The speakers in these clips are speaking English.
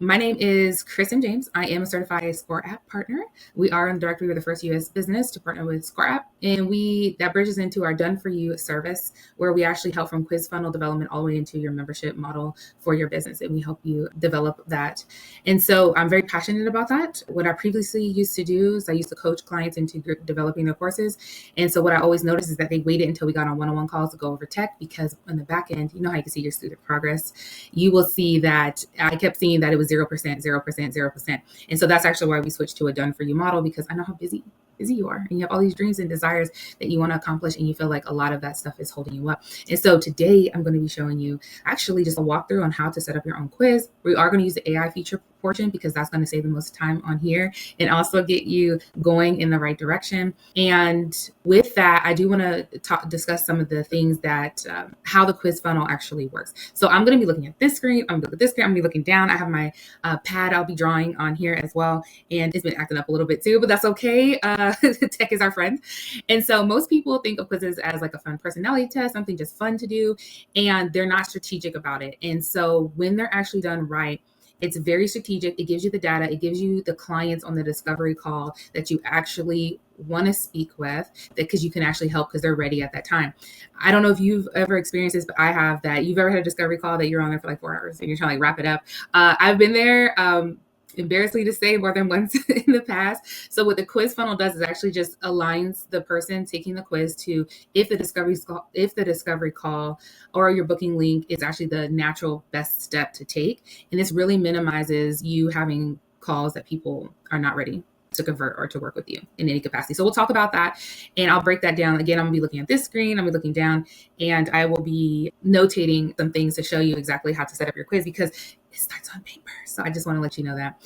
My name is Kristen James. I am a certified ScoreApp partner. We are in directory with the first U.S. business to partner with ScoreApp, and that bridges into our Done For You service, where we actually help from quiz funnel development all the way into your membership model for your business, and we help you develop that. And so I'm very passionate about that. What I previously used to do is I used to coach clients into developing their courses, and so what I always noticed is that they waited until we got on one-on-one calls to go over tech, because on the back end, you know how you can see your student progress. You will see that I kept seeing that it was 0%, 0%, 0%. And so that's actually why we switched to a Done For You model, because I know how busy you are, and you have all these dreams and desires that you want to accomplish, and you feel like a lot of that stuff is holding you up. And so today I'm going to be showing you actually just a walkthrough on how to set up your own quiz. We are going to use the AI feature portion because that's going to save the most time on here and also get you going in the right direction. And with that, I do want to discuss some of the things that how the quiz funnel actually works. So I'm going to be looking at this screen. I'm going to look at this screen. I'm going to be looking down. I have my pad I'll be drawing on here as well, and it's been acting up a little bit too, but that's okay. Tech is our friend. And so most people think of quizzes as like a fun personality test, something just fun to do, and they're not strategic about it. And so when they're actually done right, it's very strategic. It gives you the data. It gives you the clients on the discovery call that you actually want to speak with, because you can actually help because they're ready at that time. I don't know if you've ever experienced this, but I have. That you've ever had a discovery call that you're on there for like 4 hours and you're trying to like wrap it up. I've been there. Embarrassingly to say, more than once in the past. So what the quiz funnel does is actually just aligns the person taking the quiz to if the discovery call or your booking link is actually the natural best step to take. And this really minimizes you having calls that people are not ready to convert or to work with you in any capacity. So we'll talk about that, and I'll break that down. Again, I'm gonna be looking at this screen, I'm gonna be looking down, and I will be notating some things to show you exactly how to set up your quiz, because it starts on paper. So I just want to let you know that.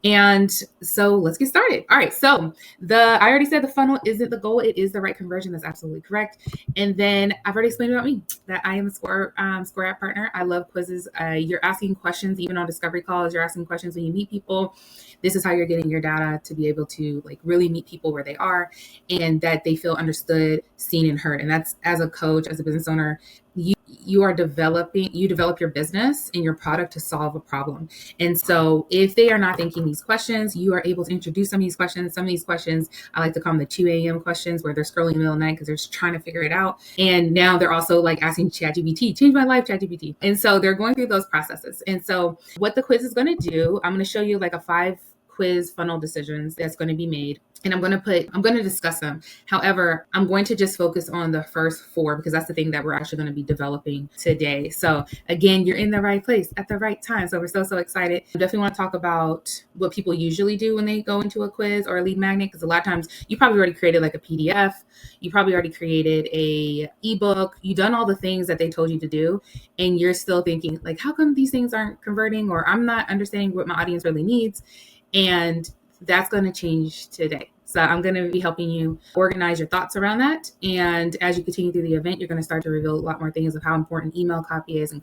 And so let's get started. All right. So I already said the funnel isn't the goal. It is the right conversion. That's absolutely correct. And then I've already explained about me that I am a ScoreApp partner. I love quizzes. You're asking questions, even on discovery calls, you're asking questions when you meet people. This is how you're getting your data to be able to like really meet people where they are, and that they feel understood, seen, and heard. And that's, as a coach, as a business owner, you develop your business and your product to solve a problem. And so if they are not thinking these questions, you are able to introduce some of these questions. Some of these questions, I like to call them the 2 a.m. questions, where they're scrolling in the middle of the night because they're just trying to figure it out. And now they're also like asking ChatGPT, change my life, ChatGPT. And so they're going through those processes. And so what the quiz is going to do, I'm going to show you like a 5 quiz funnel decisions that's going to be made. And I'm going to discuss them. However, I'm going to just focus on the first 4, because that's the thing that we're actually going to be developing today. So again, you're in the right place at the right time. So we're so excited. I definitely want to talk about what people usually do when they go into a quiz or a lead magnet, because a lot of times you probably already created like a PDF. You probably already created a ebook. You've done all the things that they told you to do, and you're still thinking like, how come these things aren't converting, or I'm not understanding what my audience really needs. And that's going to change today. So I'm going to be helping you organize your thoughts around that. And as you continue through the event, you're going to start to reveal a lot more things of how important email copy is, and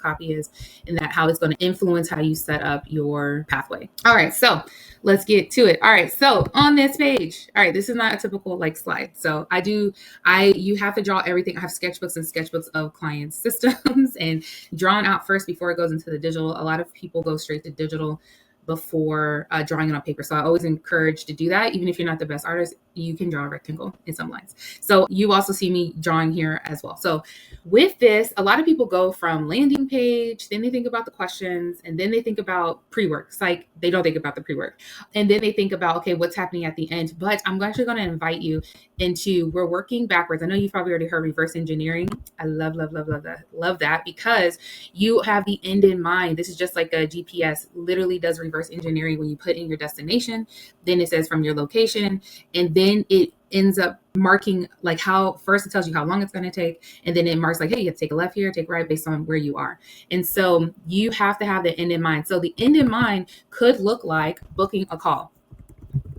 that how it's going to influence how you set up your pathway. All right, so let's get to it. All right, so on this page, all right, this is not a typical like slide. So you have to draw everything. I have sketchbooks of clients' systems and drawn out first before it goes into the digital. A lot of people go straight to digital before drawing it on paper. So I always encourage to do that. Even if you're not the best artist, you can draw a rectangle in some lines. So you also see me drawing here as well. So with this, a lot of people go from landing page, then they think about the questions, and then they think about pre-work. It's like they don't think about the pre-work. And then they think about, okay, what's happening at the end? But I'm actually going to invite you into, we're working backwards. I know you've probably already heard reverse engineering. I love that. Love that, because you have the end in mind. This is just like a GPS literally does reverse engineering. When you put in your destination, then it says from your location, and then it ends up marking like how first it tells you how long it's going to take, and then it marks like, hey, you have to take a left here, take a right, based on where you are. And so you have to have the end in mind. So the end in mind could look like booking a call.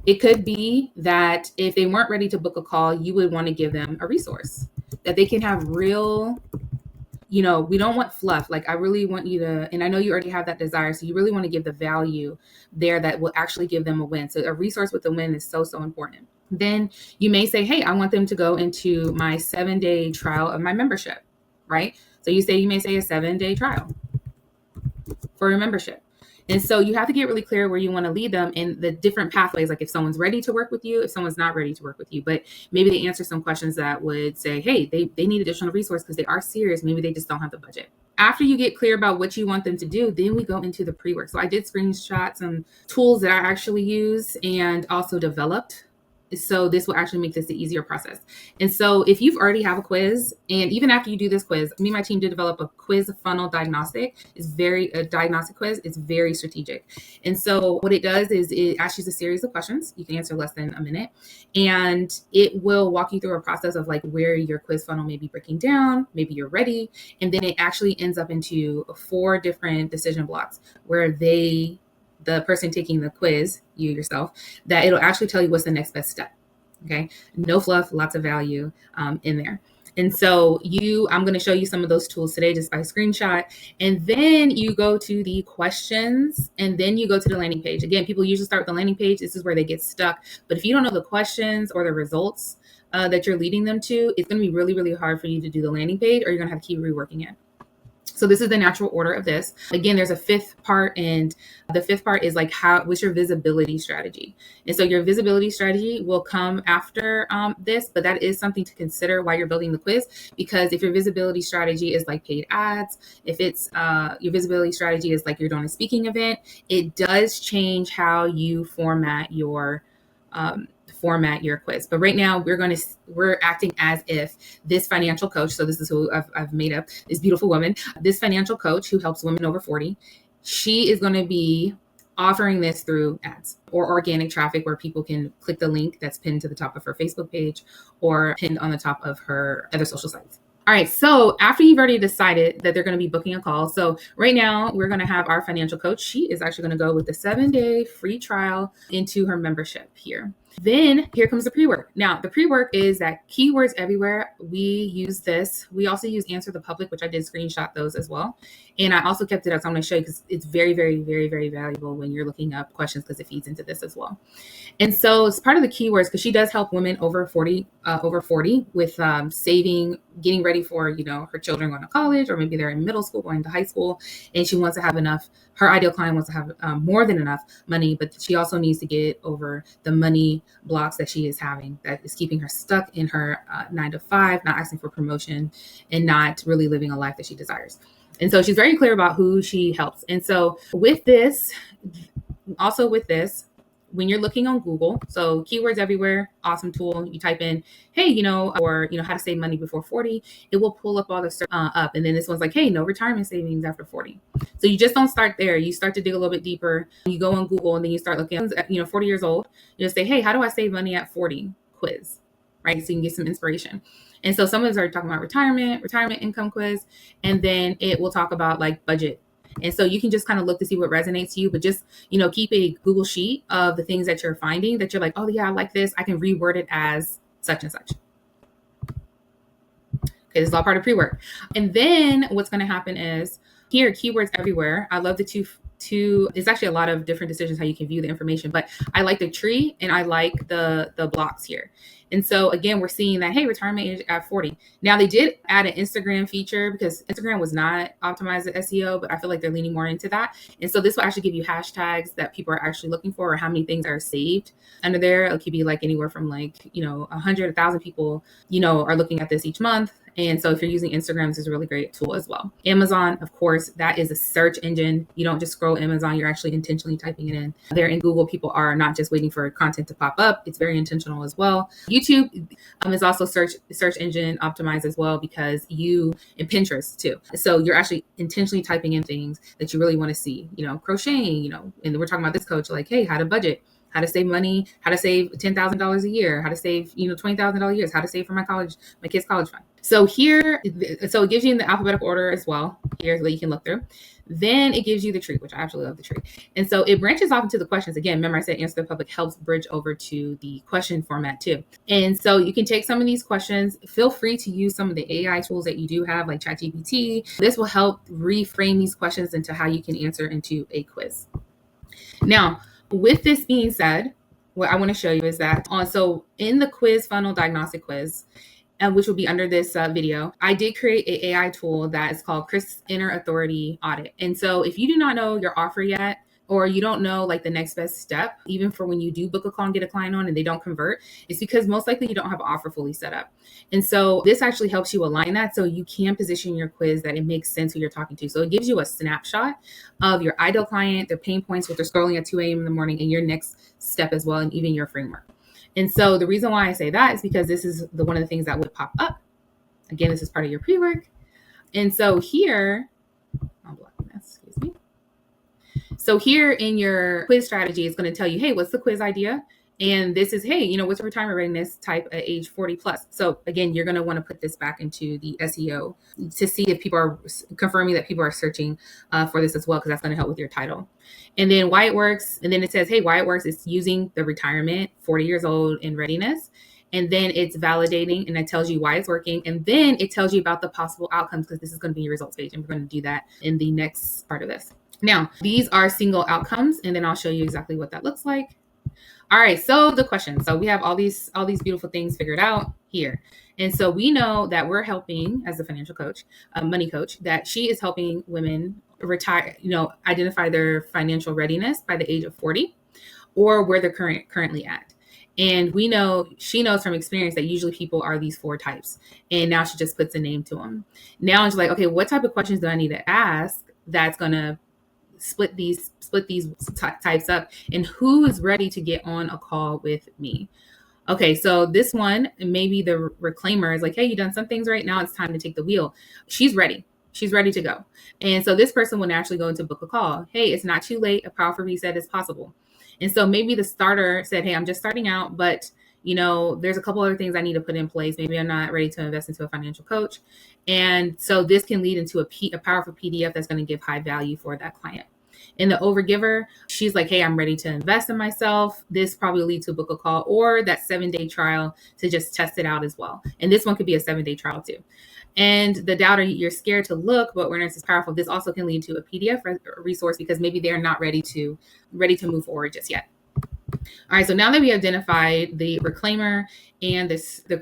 It could be that if they weren't ready to book a call, you would want to give them a resource that they can have real, we don't want fluff. Like I really want you to, and I know you already have that desire, so you really want to give the value there that will actually give them a win. So a resource with a win is so important. Then you may say, hey, I want them to go into my 7-day trial of my membership, right? So you may say a 7-day trial for your membership. And so you have to get really clear where you want to lead them in the different pathways, like if someone's ready to work with you, if someone's not ready to work with you. But maybe they answer some questions that would say, hey, they need additional resource because they are serious. Maybe they just don't have the budget. After you get clear about what you want them to do, then we go into the pre-work. So I did screenshot some tools that I actually use and also developed. So this will actually make this the easier process. And so if you've already have a quiz, and even after you do this quiz, me and my team did develop a quiz funnel diagnostic. It's a diagnostic quiz. It's very strategic. And so what it does is it asks you a series of questions. You can answer less than a minute. And it will walk you through a process of like where your quiz funnel may be breaking down, maybe you're ready. And then it actually ends up into 4 different decision blocks where the person taking the quiz, you yourself, that it'll actually tell you what's the next best step. Okay. No fluff, lots of value in there. And so I'm going to show you some of those tools today just by screenshot. And then you go to the questions and then you go to the landing page. Again, people usually start with the landing page. This is where they get stuck. But if you don't know the questions or the results that you're leading them to, it's going to be really, really hard for you to do the landing page, or you're going to have to keep reworking it. So this is the natural order of this. Again, there's a 5th part, and the 5th part is like what's your visibility strategy? And so your visibility strategy will come after this, but that is something to consider while you're building the quiz, because if your visibility strategy is like paid ads, if it's your visibility strategy is like you're doing a speaking event, it does change how you format your quiz. But right now we're acting as if this financial coach, so this is who I've made up, this beautiful woman, this financial coach who helps women over 40, she is going to be offering this through ads or organic traffic where people can click the link that's pinned to the top of her Facebook page or pinned on the top of her other social sites. All right, so after you've already decided that they're going to be booking a call, so right now we're going to have our financial coach. She is actually going to go with the 7-day free trial into her membership here. Then here comes the pre-work. Now, the pre-work is that keywords everywhere. We use this. We also use Answer the Public, which I did screenshot those as well. And I also kept it up. So I'm going to show you because it's very, very, very, very valuable when you're looking up questions because it feeds into this as well. And so it's part of the keywords because she does help women over 40 with saving, getting ready for, her children going to college, or maybe they're in middle school, going to high school, and she wants to have enough. Her ideal client wants to have more than enough money, but she also needs to get over the money blocks that she is having that is keeping her stuck in her 9-to-5, not asking for promotion, and not really living a life that she desires. And so she's very clear about who she helps. And so with this, when you're looking on Google, so keywords everywhere, awesome tool. You type in, hey, or how to save money before 40, it will pull up all the up. And then this one's like, hey, no retirement savings after 40. So you just don't start there. You start to dig a little bit deeper. You go on Google and then you start looking at, 40 years old. You just say, hey, how do I save money at 40? Quiz, right? So you can get some inspiration. And so some of us are talking about retirement income quiz, and then it will talk about like budget. And so you can just kind of look to see what resonates to you, but just, keep a Google sheet of the things that you're finding that you're like, oh yeah, I like this. I can reword it as such and such. Okay, this is all part of pre-work. And then what's going to happen is here, keywords everywhere. I love the two, it's actually a lot of different decisions how you can view the information, but I like the tree and I like the blocks here. And so again, we're seeing that, hey, retirement age at 40. Now they did add an Instagram feature because Instagram was not optimized at SEO, but I feel like they're leaning more into that. And so this will actually give you hashtags that people are actually looking for, or how many things are saved under there. It could be like anywhere from 100, 1,000 people, are looking at this each month. And so if you're using Instagram, this is a really great tool as well. Amazon, of course, that is a search engine. You don't just scroll Amazon, you're actually intentionally typing it in. There in Google, people are not just waiting for content to pop up. It's very intentional as well. YouTube is also search engine optimized as well, because and Pinterest too. So you're actually intentionally typing in things that you really want to see, crocheting, and we're talking about this coach, like, hey, how to budget, how to save money, how to save $10,000 a year, how to save, $20,000 a year, how to save for my kids' college fund. So here, so it gives you in the alphabetical order as well here that you can look through. Then it gives you the tree, which I absolutely love the tree. And so it branches off into the questions. Again, remember I said Answer the Public helps bridge over to the question format too. And so you can take some of these questions. Feel free to use some of the AI tools that you do have, like ChatGPT. This will help reframe these questions into how you can answer into a quiz. Now, with this being said, what I want to show you is that so in the quiz funnel diagnostic quiz, which will be under this video, I did create an AI tool that is called Chris Inner Authority Audit. And so if you do not know your offer yet, or you don't know like the next best step, even for when you do book a call and get a client on and they don't convert, it's because most likely you don't have an offer fully set up. And so this actually helps you align that so you can position your quiz that it makes sense who you're talking to. So it gives you a snapshot of your ideal client, their pain points, what they're scrolling at 2 a.m. in the morning, and your next step as well, and even your framework. And so the reason why I say that is because this is one of the things that would pop up. Again, this is part of your pre-work. And so here, I'm blocking this, excuse me. So here in your quiz strategy, it's going to tell you, hey, what's the quiz idea? And this is, hey, what's your retirement readiness type at age 40 plus? So again, you're going to want to put this back into the SEO to see if people are confirming that people are searching for this as well, because that's going to help with your title. And then why it works. And then it says, hey, why it works is using the retirement, 40 years old in readiness. And then it's validating, and it tells you why it's working. And then it tells you about the possible outcomes, because this is going to be your results page. And we're going to do that in the next part of this. Now, these are single outcomes, and then I'll show you exactly what that looks like. All right, so the question. So we have all these beautiful things figured out here. And so we know that we're helping, as a financial coach, a money coach, that she is helping women retire, identify their financial readiness by the age of 40 or where they're currently at. And we know, she knows from experience that usually people are these 4 types. And now she just puts a name to them. Now she's like, okay, what type of questions do I need to ask that's going to split these types up, and who is ready to get on a call with me? Okay, so this one, maybe the reclaimer is like, hey, you've done some things right, now it's time to take the wheel. She's ready to go. And so this person will naturally go into book a call. Hey, it's not too late, a powerful reset is possible. And so maybe the starter said, hey, I'm just starting out, but there's a couple other things I need to put in place. Maybe I'm not ready to invest into a financial coach. And so this can lead into a powerful PDF that's going to give high value for that client. And the overgiver, she's like, hey, I'm ready to invest in myself. This probably leads to a book a call or that 7-day trial to just test it out as well. And this one could be a 7-day trial too. And the doubter, you're scared to look, but awareness is powerful. This also can lead to a PDF resource because maybe they're not ready to move forward just yet. All right, so now that we identified the reclaimer and the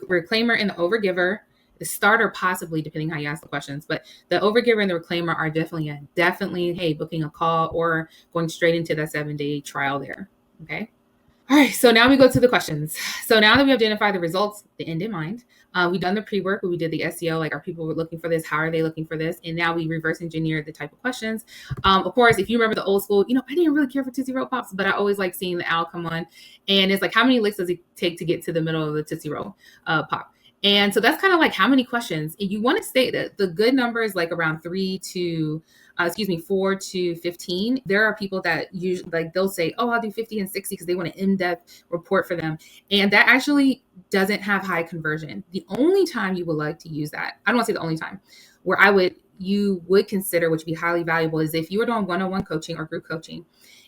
reclaimer and the overgiver, the starter possibly, depending how you ask the questions, but the overgiver and the reclaimer are definitely, hey, booking a call or going straight into that 7-day trial there. Okay. All right, so now we go to the questions. So now that we identify the results, the end in mind, we've done the pre-work, we did the SEO, like, are people looking for this? How are they looking for this? And now we reverse engineer the type of questions. Of course, if you remember the old school, I didn't really care for Tootsie Roll Pops, but I always like seeing the owl come on. And it's like, how many licks does it take to get to the middle of the Tootsie Roll Pop? And so that's kind of like how many questions. And you want to state that the good number is like around 4 to 15. There are people that usually, like, they'll say, oh, I'll do 50 and 60 because they want an in-depth report for them. And that actually doesn't have high conversion. The only time you would like to use that, I don't want to say the only time, where you would consider, which would be highly valuable, is if you were doing one-on-one coaching or group coaching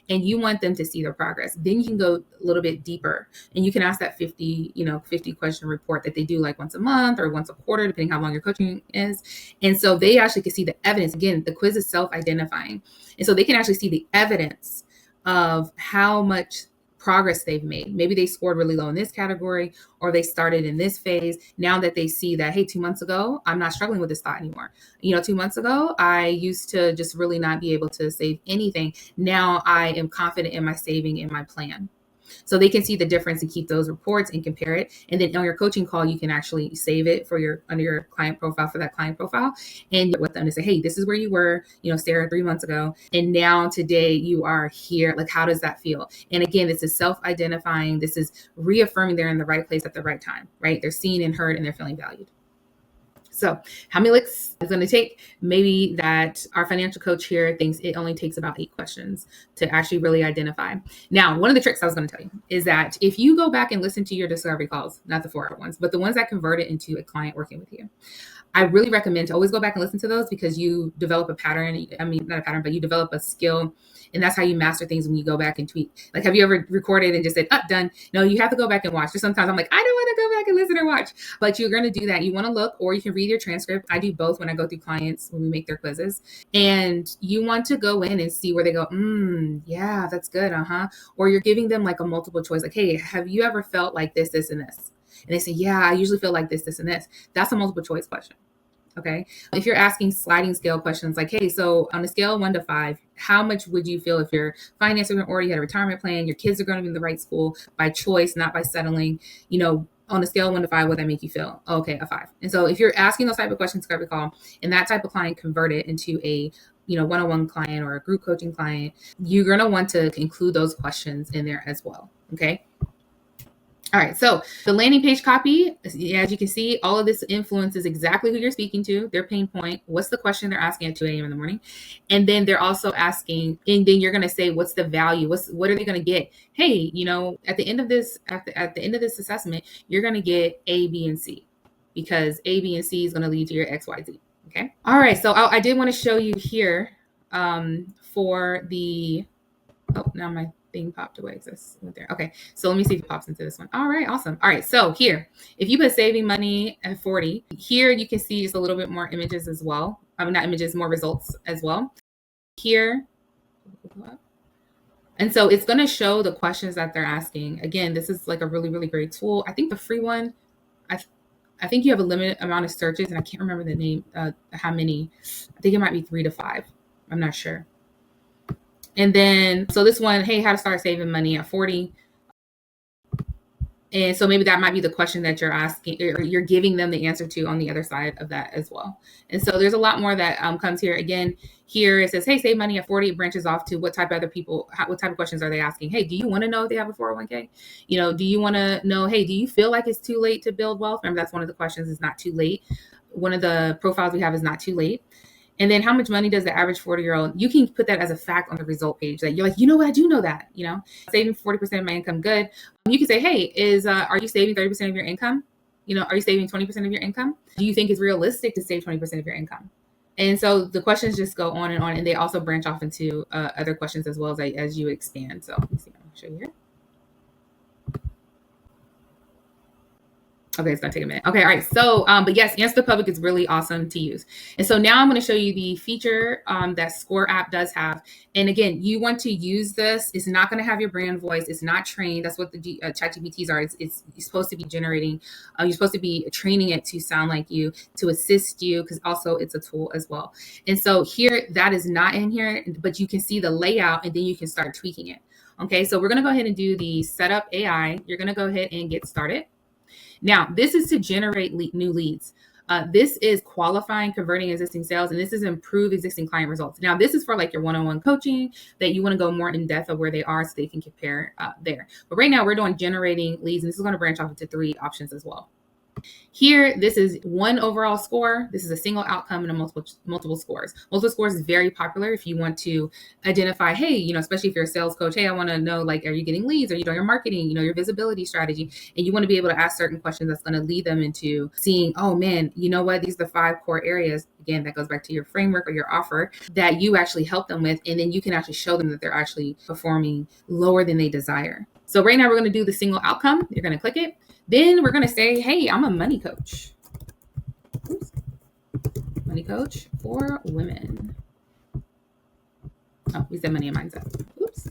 and you want them to see their progress, then you can go a little bit deeper and you can ask that 50 question report that they do like once a month or once a quarter, depending how long your coaching is. And so they actually can see the evidence. Again, the quiz is self-identifying. And so they can actually see the evidence of how much progress they've made. Maybe they scored really low in this category, or they started in this phase. Now that they see that, hey, 2 months ago, I'm not struggling with this thought anymore. 2 months ago, I used to just really not be able to save anything. Now I am confident in my saving in my plan. So they can see the difference and keep those reports and compare it. And then on your coaching call, you can actually save it under your client profile for that client profile, and with them to say, hey, this is where you were, Sarah, 3 months ago. And now today you are here. Like, how does that feel? And again, this is self-identifying. This is reaffirming they're in the right place at the right time, right? They're seen and heard and they're feeling valued. So how many licks is going to take? Maybe that our financial coach here thinks it only takes about 8 questions to actually really identify. Now, one of the tricks I was going to tell you is that if you go back and listen to your discovery calls, not the 4-hour ones, but the ones that converted into a client working with you, I really recommend to always go back and listen to those, because you develop a pattern. I mean, not a pattern, but you develop a skill. And that's how you master things, when you go back and tweak. Like, have you ever recorded and just said, done? No, you have to go back and watch. Or sometimes I'm like, I don't want to go back and listen or watch. But you're going to do that. You want to look, or you can read your transcript. I do both when I go through clients, when we make their quizzes. And you want to go in and see where they go, yeah, that's good, Or you're giving them like a multiple choice. Like, hey, have you ever felt like this, this, and this? And they say, yeah, I usually feel like this, this, and this. That's a multiple choice question. Okay. If you're asking sliding scale questions like, hey, so on a scale of 1 to 5, how much would you feel if your finances are already had a retirement plan, your kids are going to be in the right school by choice, not by settling, on a scale of 1 to 5, what that make you feel? Okay, a 5. And so if you're asking those type of questions, grab a call, and that type of client convert it into a one-on-one client or a group coaching client, you're going to want to include those questions in there as well. Okay. All right, so the landing page copy, as you can see, all of this influences exactly who you're speaking to, their pain point, what's the question they're asking at 2 a.m. in the morning. And then they're also asking, and then you're going to say, what's the value? What are they going to get? Hey, at the end of this, at the end of this assessment, you're going to get A, B, and C, because A, B, and C is going to lead to your X, Y, Z. Okay. All right. So I did want to show you here for the, now my thing popped away. This went there. Okay. So let me see if it pops into this one. All right. Awesome. All right. So here, if you put saving money at 40, here you can see just a little bit more images as well. Not images, more results as well. Here. And so it's going to show the questions that they're asking. Again, this is like a really, really great tool. I think the free one, I think you have a limited amount of searches, and I can't remember the name, how many. I think it might be 3 to 5. I'm not sure. And then, so this one, hey, how to start saving money at 40. And so maybe that might be the question that you're asking, or you're giving them the answer to on the other side of that as well. And so there's a lot more that comes here. Again, here it says, hey, save money at 40. It branches off to what type of other people, what type of questions are they asking? Hey, do you want to know if they have a 401k? Do you want to know, hey, do you feel like it's too late to build wealth? Remember, that's one of the questions, is not too late. One of the profiles we have is not too late. And then how much money does the average 40-year-old, you can put that as a fact on the result page, that you're like, what, I do know that, saving 40% of my income. Good. You can say, hey, are you saving 30% of your income? Are you saving 20% of your income? Do you think it's realistic to save 20% of your income? And so the questions just go on, and they also branch off into other questions as well as you expand. So let me see, I'll show you here. Okay, it's gonna take a minute. Okay, all right. So, but yes, Answer the Public is really awesome to use. And so now I'm going to show you the feature that ScoreApp does have. And again, you want to use this. It's not going to have your brand voice. It's not trained. That's what the ChatGPTs are. It's supposed to be generating. You're supposed to be training it to sound like you, to assist you, because also it's a tool as well. And so here, that is not in here, but you can see the layout, and then you can start tweaking it. Okay, so we're going to go ahead and do the setup AI. You're going to go ahead and get started. Now, this is to generate new leads. This is qualifying, converting existing sales, and this is improve existing client results. Now, this is for like your one-on-one coaching that you want to go more in depth of where they are so they can compare there. But right now we're doing generating leads, and this is going to branch off into 3 options as well. Here, this is one overall score. This is a single outcome and a multiple scores. Multiple scores is very popular if you want to identify, hey, especially if you're a sales coach, hey, I want to know, like, are you getting leads? Are you doing your marketing, your visibility strategy? And you want to be able to ask certain questions that's going to lead them into seeing, oh man, you know what? These are the 5 core areas. Again, that goes back to your framework or your offer that you actually help them with. And then you can actually show them that they're actually performing lower than they desire. So right now we're going to do the single outcome. You're going to click it. Then we're going to say, hey, I'm a money coach. Oops. Money coach for women. Oh, we said money and mindset. Oops.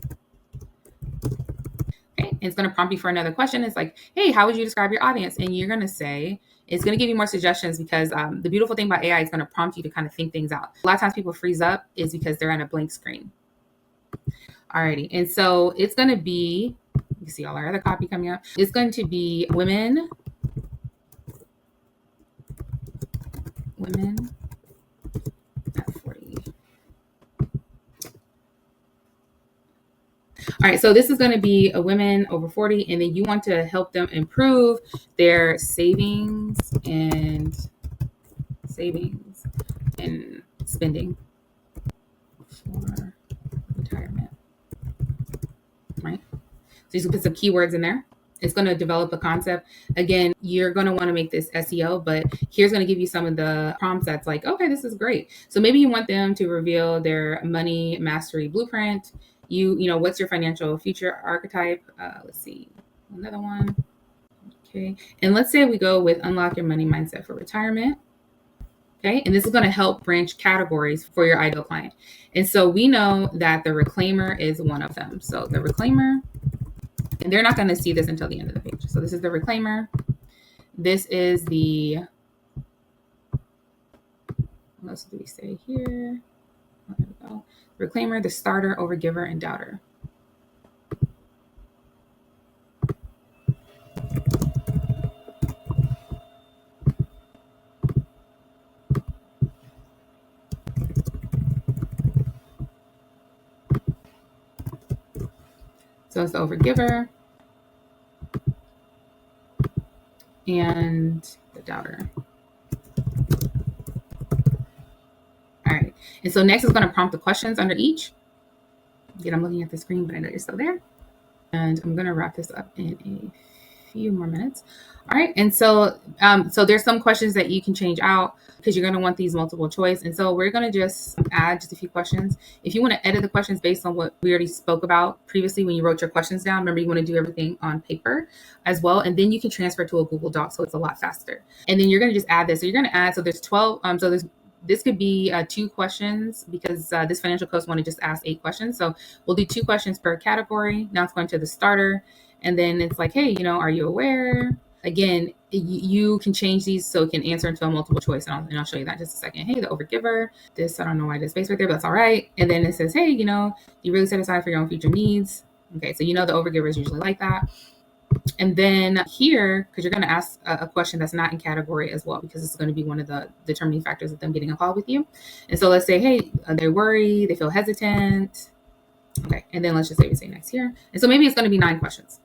Okay. And it's going to prompt you for another question. It's like, hey, how would you describe your audience? And you're going to say, it's going to give you more suggestions, because the beautiful thing about AI is going to prompt you to kind of think things out. A lot of times people freeze up is because they're on a blank screen. Alrighty. And so it's going to be, you see all our other copy coming up. It's going to be women at 40. All right, so this is going to be a women over 40, and then you want to help them improve their savings and spending for retirement, right? So you can put some keywords in there. It's going to develop a concept. Again, you're going to want to make this SEO, but here's going to give you some of the prompts that's like, okay, this is great. So maybe you want them to reveal their money mastery blueprint. What's your financial future archetype? Let's see, another one. Okay. And let's say we go with unlock your money mindset for retirement. Okay. And this is going to help branch categories for your ideal client. And so we know that the reclaimer is one of them. So the reclaimer, and they're not going to see this until the end of the page. So this is the reclaimer. This is the else do we say here? Oh, there we go. Reclaimer, the starter, overgiver, and doubter. So it's the overgiver and the doubter. All right. And so next is going to prompt the questions under each. Again, I'm looking at the screen, but I know you're still there. And I'm going to wrap this up in a few more minutes. All right. And so there's some questions that you can change out because you're going to want these multiple choice. And so we're going to just add just a few questions. If you want to edit the questions based on what we already spoke about previously when you wrote your questions down, remember you want to do everything on paper as well. And then you can transfer to a Google Doc. So it's a lot faster. And then you're going to just add this. So you're going to add, so there's 12, this could be 2 questions because this financial coach want to just ask 8 questions. So we'll do 2 questions per category. Now it's going to the starter. And then it's like, hey, are you aware? Again, you can change these so it can answer into a multiple choice. And I'll show you that in just a second. Hey, the overgiver. This, I don't know why there's space right there, but that's all right. And then it says, hey, you really set aside for your own future needs. Okay, so the overgiver is usually like that. And then here, because you're going to ask a question that's not in category as well, because it's going to be one of the determining factors of them getting a call with you. And so let's say, hey, they worry, they feel hesitant. Okay, and then let's just say we say next here. And so maybe it's going to be 9 questions,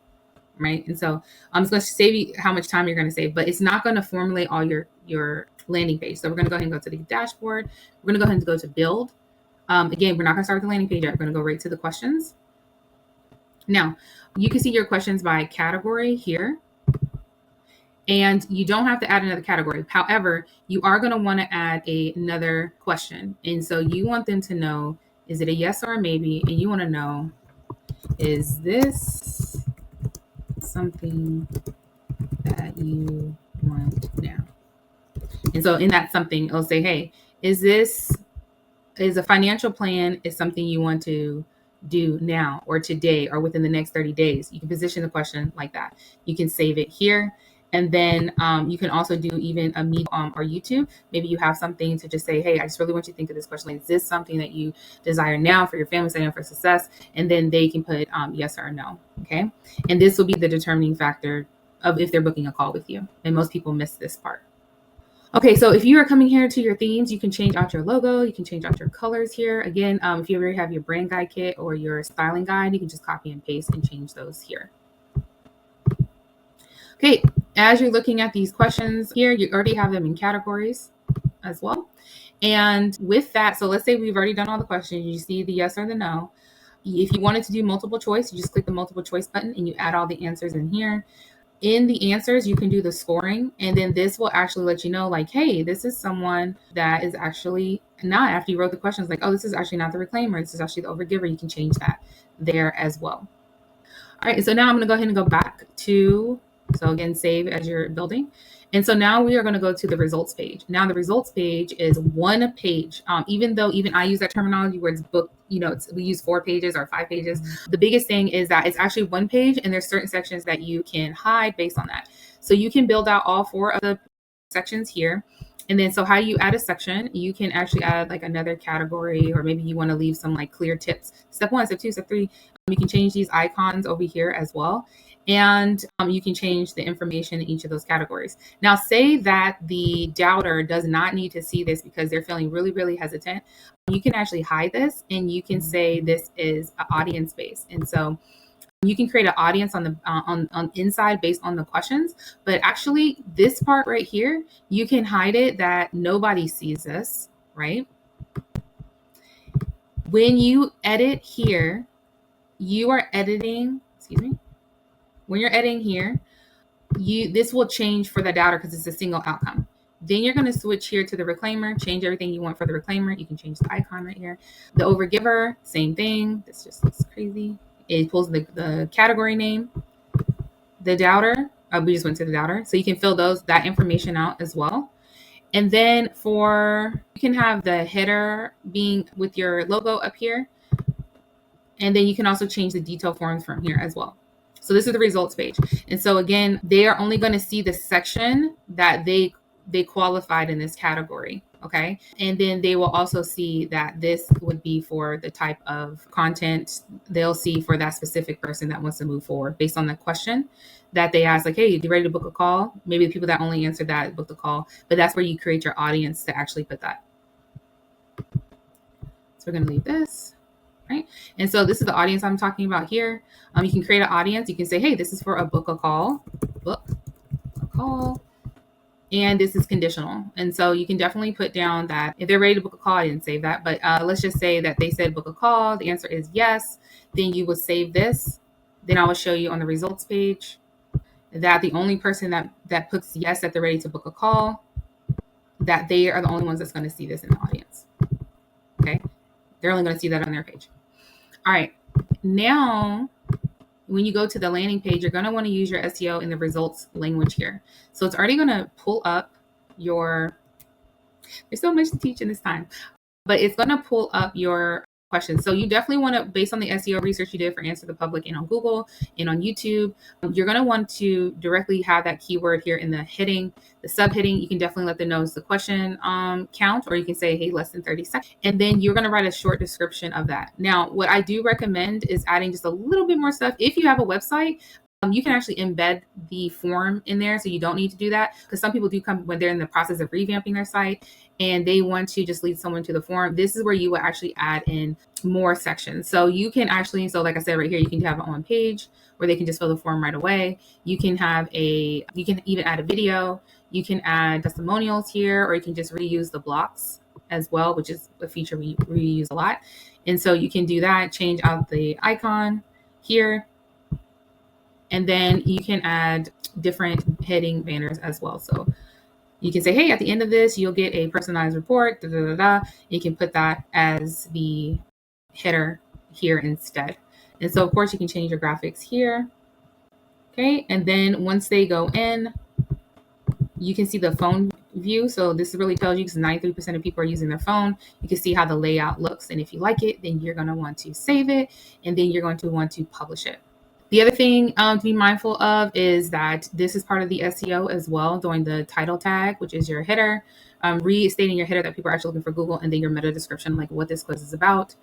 right? And so I'm just going to save you how much time you're going to save, but it's not going to formulate all your landing page. So we're going to go ahead and go to the dashboard. We're going to go ahead and go to build. Again, we're not going to start with the landing page yet. We're going to go right to the questions. Now, you can see your questions by category here, and you don't have to add another category. However, you are going to want to add another question. And so you want them to know, is it a yes or a maybe? And you want to know, is this something that you want now? And so in that something, it'll say, hey, is a financial plan is something you want to do now or today or within the next 30 days. You can position the question like that. You can save it here. And then you can also do even a meet or YouTube. Maybe you have something to just say, hey, I just really want you to think of this question. Like, is this something that you desire now for your family setting up for success? And then they can put yes or no. Okay. And this will be the determining factor of if they're booking a call with you. And most people miss this part. Okay, so if you are coming here to your themes, you can change out your logo. You can change out your colors here. Again, if you already have your brand guide kit or your styling guide, you can just copy and paste and change those here. Okay, as you're looking at these questions here, you already have them in categories as well. And with that, so let's say we've already done all the questions. You see the yes or the no. If you wanted to do multiple choice, you just click the multiple choice button and you add all the answers in here. In the answers, you can do the scoring, and then this will actually let you know, like, hey, this is someone that is actually not, after you wrote the questions, like, oh, this is actually not the reclaimer, this is actually the overgiver. You can change that there as well. All right, so now I'm going to go ahead and go back to, so again, save as you're building. And so now we are going to go to the results page. Now the results page is 1 page. Even though I use that terminology where it's booked, we use 4 pages or 5 pages. The biggest thing is that it's actually 1 page, and there's certain sections that you can hide based on that. So you can build out all 4 of the sections here. And then, so how you add a section, you can actually add like another category, or maybe you want to leave some like clear tips. Step 1, step 2, step 3. You can change these icons over here as well. And you can change the information in each of those categories. Now, say that the doubter does not need to see this because they're feeling really, really hesitant. You can actually hide this, and you can say this is an audience based. And so you can create an audience on the on inside based on the questions. But actually, this part right here, you can hide it that nobody sees this, right? When you edit here, you are editing, when you're editing here, this will change for the doubter because it's a single outcome. Then you're going to switch here to the reclaimer, change everything you want for the reclaimer. You can change the icon right here. The overgiver, same thing. This just looks crazy. It pulls the category name. The doubter, we just went to the doubter. So you can fill that information out as well. And then you can have the header being with your logo up here. And then you can also change the detail forms from here as well. So this is the results page. And so again, they are only going to see the section that they qualified in this category. Okay. And then they will also see that this would be for the type of content they'll see for that specific person that wants to move forward based on the question that they ask, like, hey, you ready to book a call? Maybe the people that only answered that book the call, but that's where you create your audience to actually put that. So we're going to leave this. Right. And so this is the audience I'm talking about here. You can create an audience. You can say, hey, this is for a book a call. And this is conditional. And so you can definitely put down that if they're ready to book a call, I didn't save that, but let's just say that they said book a call. The answer is yes. Then you would save this. Then I will show you on the results page that the only person that puts yes, that they're ready to book a call, that they are the only ones that's going to see this in the audience. Okay. They're only going to see that on their page. All right. Now, when you go to the landing page, you're going to want to use your SEO in the results language here. So it's already going to pull up your, there's so much to teach in this time, but it's going to pull up your questions. So you definitely want to, based on the SEO research you did for Answer the Public and on Google and on YouTube, you're going to want to directly have that keyword here in the heading, the subheading. You can definitely let them know it's the question count, or you can say, hey, less than 30 seconds. And then you're going to write a short description of that. Now, what I do recommend is adding just a little bit more stuff. If you have a website, you can actually embed the form in there, so you don't need to do that, because some people do come when they're in the process of revamping their site and they want to just lead someone to the form. This is where you will actually add in more sections. So you can actually, so like I said right here, you can have it on page where they can just fill the form right away. You can even add a video. You can add testimonials here, or you can just reuse the blocks as well, which is a feature we reuse a lot. And so you can do that, change out the icon here. And then you can add different heading banners as well. So you can say, hey, at the end of this, you'll get a personalized report. You can put that as the header here instead. And so, of course, you can change your graphics here. Okay. And then once they go in, you can see the phone view. So this really tells you, because 93% of people are using their phone. You can see how the layout looks. And if you like it, then you're going to want to save it. And then you're going to want to publish it. The other thing to be mindful of is that this is part of the SEO as well, doing the title tag, which is your header, restating your header that people are actually looking for Google, and then your meta description, like what this quiz is about.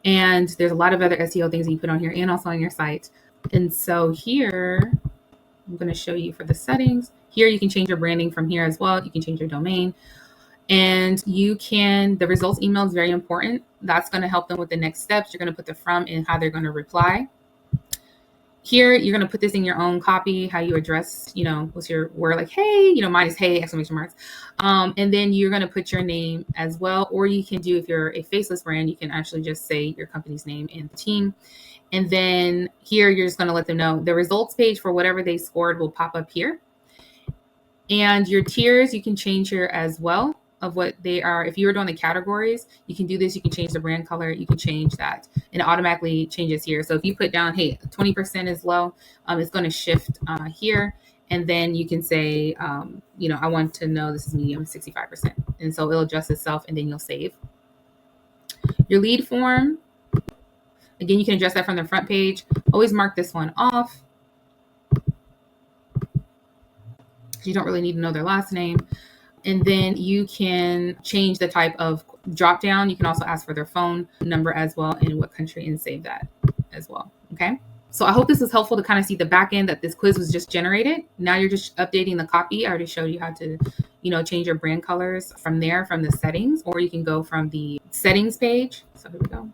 And there's a lot of other SEO things that you put on here and also on your site. And so here, I'm going to show you for the settings. Here, you can change your branding from here as well. You can change your domain. And the results email is very important. That's going to help them with the next steps. You're going to put the from and how they're going to reply. Here, you're going to put this in your own copy, how you address, what's your word, like, hey, mine is hey, exclamation marks. And then you're going to put your name as well. Or you can do, if you're a faceless brand, you can actually just say your company's name and the team. And then here, you're just going to let them know the results page for whatever they scored will pop up here. And your tiers, you can change here as well of what they are. If you were doing the categories, you can do this. You can change the brand color. You can change that, and it automatically changes here. So if you put down, hey, 20% is low, it's going to shift here. And then you can say, I want to know this is medium, 65%. And so it'll adjust itself, and then you'll save. Your lead form, again, you can adjust that from the front page. Always mark this one off. You don't really need to know their last name. And then you can change the type of drop down. You can also ask for their phone number as well, and what country, and save that as well. Okay. So I hope this was helpful to kind of see the back end that this quiz was just generated. Now you're just updating the copy. I already showed you how to, change your brand colors from there, from the settings, or you can go from the settings page. So here we go.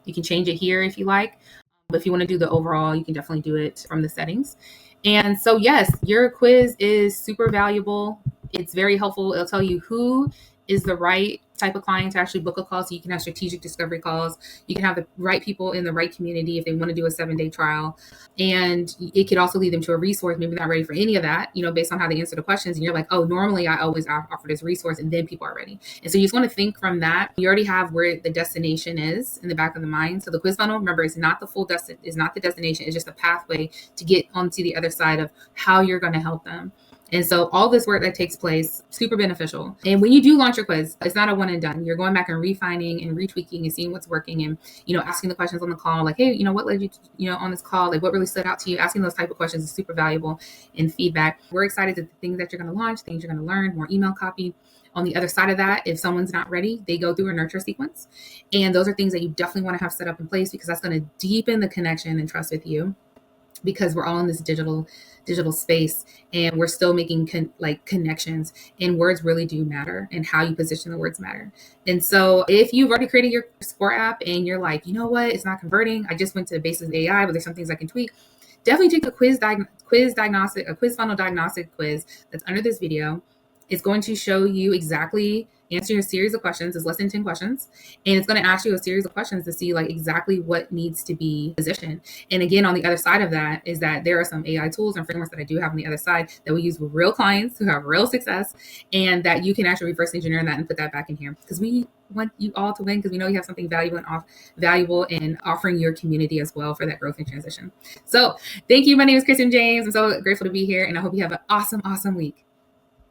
You can change it here if you like. But if you want to do the overall, you can definitely do it from the settings. And so, yes, your quiz is super valuable. It's very helpful. It'll tell you who is the right type of client to actually book a call. So you can have strategic discovery calls. You can have the right people in the right community if they want to do a 7-day trial. And it could also lead them to a resource. Maybe they're not ready for any of that, based on how they answer the questions. And you're like, oh, normally I always offer this resource, and then people are ready. And so you just want to think from that. You already have where the destination is in the back of the mind. So the quiz funnel, remember, is not the full is not the destination. It's just a pathway to get onto the other side of how you're going to help them. And so all this work that takes place, super beneficial. And when you do launch your quiz, it's not a one and done. You're going back and refining and retweaking and seeing what's working, and, asking the questions on the call, like, hey, what led you to, on this call? Like, what really stood out to you? Asking those type of questions is super valuable in feedback. We're excited that the things that you're going to launch, things you're going to learn, more email copy, On the other side of that, if someone's not ready, they go through a nurture sequence. And those are things that you definitely want to have set up in place, because that's going to deepen the connection and trust with you, because we're all in this digital space, and we're still making connections, and words really do matter, and how you position the words matter. And so if you've already created your score app and you're like, you know what, it's not converting, I just went to basic AI, but there's some things I can tweak, definitely take a quiz funnel diagnostic quiz that's under this video. It's going to show you exactly, answer a series of questions. It's less than 10 questions. And it's going to ask you a series of questions to see like exactly what needs to be positioned. And again, on the other side of that is that there are some AI tools and frameworks that I do have on the other side that we use with real clients who have real success, and that you can actually reverse engineer that and put that back in here, because we want you all to win, because we know you have something valuable in offering your community as well for that growth and transition. So thank you. My name is Kristen James. I'm so grateful to be here, and I hope you have an awesome week.